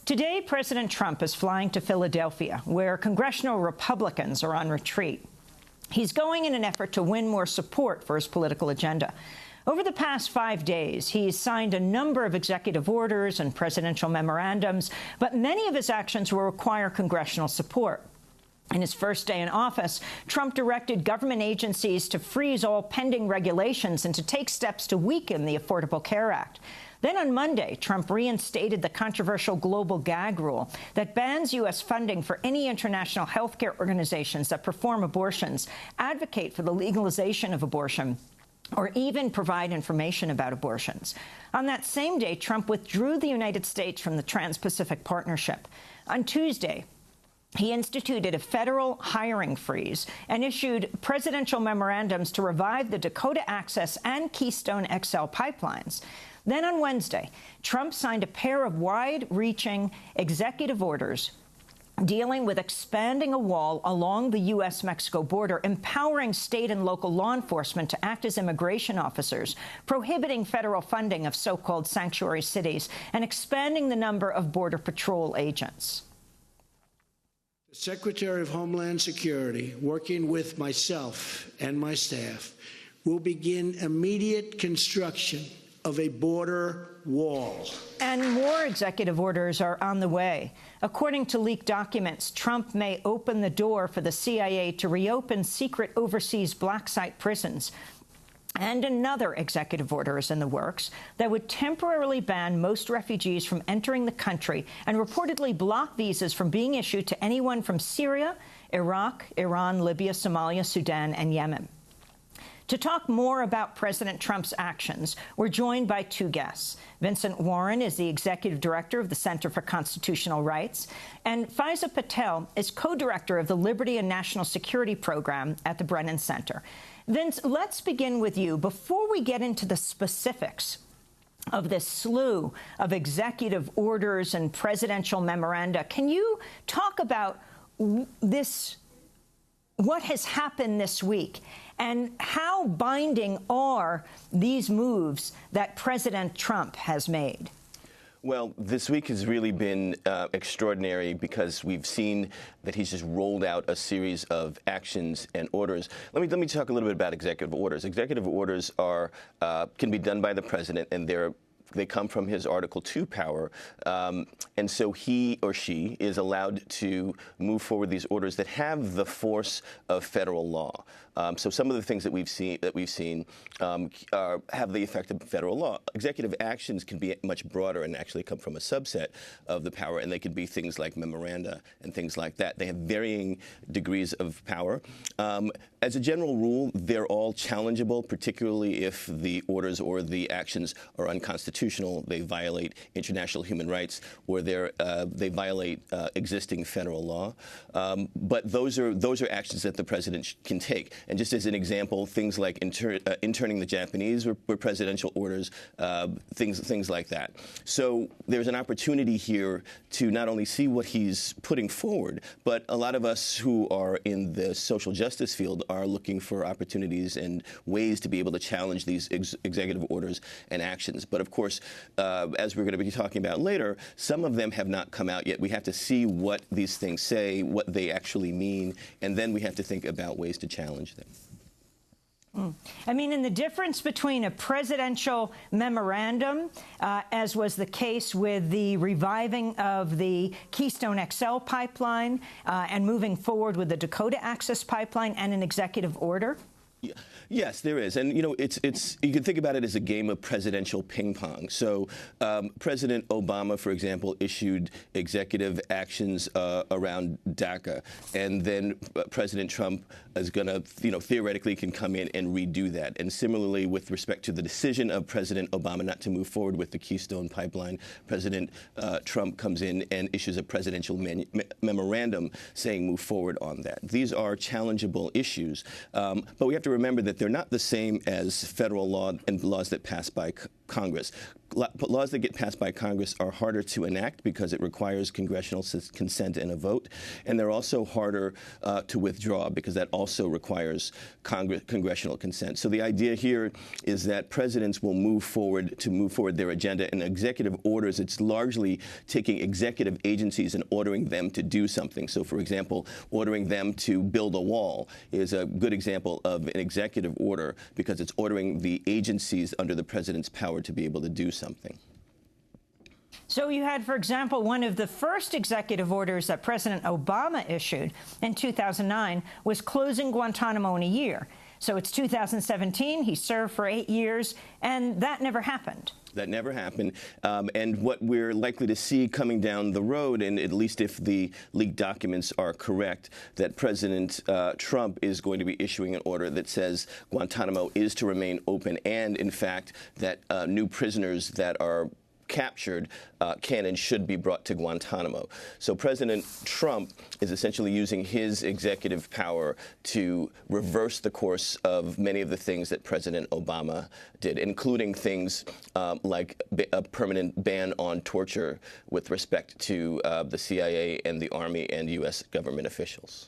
Today, President Trump is flying to Philadelphia, where congressional Republicans are on retreat. He's going in an effort to win more support for his political agenda. Over the past 5 days, he's signed a number of executive orders and presidential memorandums, but many of his actions will require congressional support. In his first day in office, Trump directed government agencies to freeze all pending regulations and to take steps to weaken the Affordable Care Act. Then on Monday, Trump reinstated the controversial global gag rule that bans U.S. funding for any international health care organizations that perform abortions, advocate for the legalization of abortion, or even provide information about abortions. On that same day, Trump withdrew the United States from the Trans-Pacific Partnership. On Tuesday, he instituted a federal hiring freeze and issued presidential memorandums to revive the Dakota Access and Keystone XL pipelines. Then on Wednesday, Trump signed a pair of wide-reaching executive orders dealing with expanding a wall along the U.S.-Mexico border, empowering state and local law enforcement to act as immigration officers, prohibiting federal funding of so-called sanctuary cities, and expanding the number of Border Patrol agents. The Secretary of Homeland Security, working with myself and my staff, will begin immediate construction of a border wall. And more executive orders are on the way. According to leaked documents, Trump may open the door for the CIA to reopen secret overseas black site prisons. And another executive order is in the works that would temporarily ban most refugees from entering the country and reportedly block visas from being issued to anyone from Syria, Iraq, Iran, Libya, Somalia, Sudan, and Yemen. To talk more about President Trump's actions, we're joined by two guests. Vincent Warren is the executive director of the Center for Constitutional Rights, and Faiza Patel is co-director of the Liberty and National Security Program at the Brennan Center. Vince, let's begin with you. Before we get into the specifics of this slew of executive orders and presidential memoranda, can you talk about this, what has happened this week, and how binding are these moves that President Trump has made? Well, this week has really been extraordinary because we've seen that he's just rolled out a series of actions and orders. Let me talk a little bit about executive orders. Executive orders are can be done by the president, and they come from his Article 2 power, and so he or she is allowed to move forward these orders that have the force of federal law. So some of the things that we've seen have the effect of federal law. Executive actions can be much broader and actually come from a subset of the power, and they could be things like memoranda and things like that. They have varying degrees of power. As a general rule, they're all challengeable, particularly if the orders or the actions are unconstitutional, they violate international human rights, or they violate existing federal law. But those are actions that the president can take. And just as an example, things like interning the Japanese were presidential orders, things like that. So there's an opportunity here to not only see what he's putting forward, but a lot of us who are in the social justice field are looking for opportunities and ways to be able to challenge these executive orders and actions. But of course, as we're going to be talking about later, some of them have not come out yet. We have to see what these things say, what they actually mean, and then we have to think about ways to challenge them. I mean, and the difference between a presidential memorandum, as was the case with the reviving of the Keystone XL pipeline and moving forward with the Dakota Access pipeline, and an executive order? Yes, there is. And, you know, you can think about it as a game of presidential ping pong. So President Obama, for example, issued executive actions around DACA. And then President Trump is going to, theoretically can come in and redo that. And similarly, with respect to the decision of President Obama not to move forward with the Keystone pipeline, President Trump comes in and issues a presidential memorandum saying move forward on that. These are challengeable issues. But we have to remember that they're not the same as federal law and laws that pass by Congress. Laws that get passed by Congress are harder to enact because it requires congressional consent and a vote, and they're also harder to withdraw because that also requires congressional consent. So the idea here is that presidents will move forward their agenda. In executive orders, it's largely taking executive agencies and ordering them to do something. So, for example, ordering them to build a wall is a good example of an executive order because it's ordering the agencies under the president's power to be able to do something. So you had, for example, one of the first executive orders that President Obama issued in 2009 was closing Guantánamo in a year. So it's 2017, he served for 8 years, and that never happened. That never happened. And what we're likely to see coming down the road, and at least if the leaked documents are correct, that President Trump is going to be issuing an order that says Guantánamo is to remain open, and, in fact, that new prisoners that are captured can and should be brought to Guantánamo. So President Trump is essentially using his executive power to reverse the course of many of the things that President Obama did, including things like a permanent ban on torture with respect to the CIA and the Army and U.S. government officials.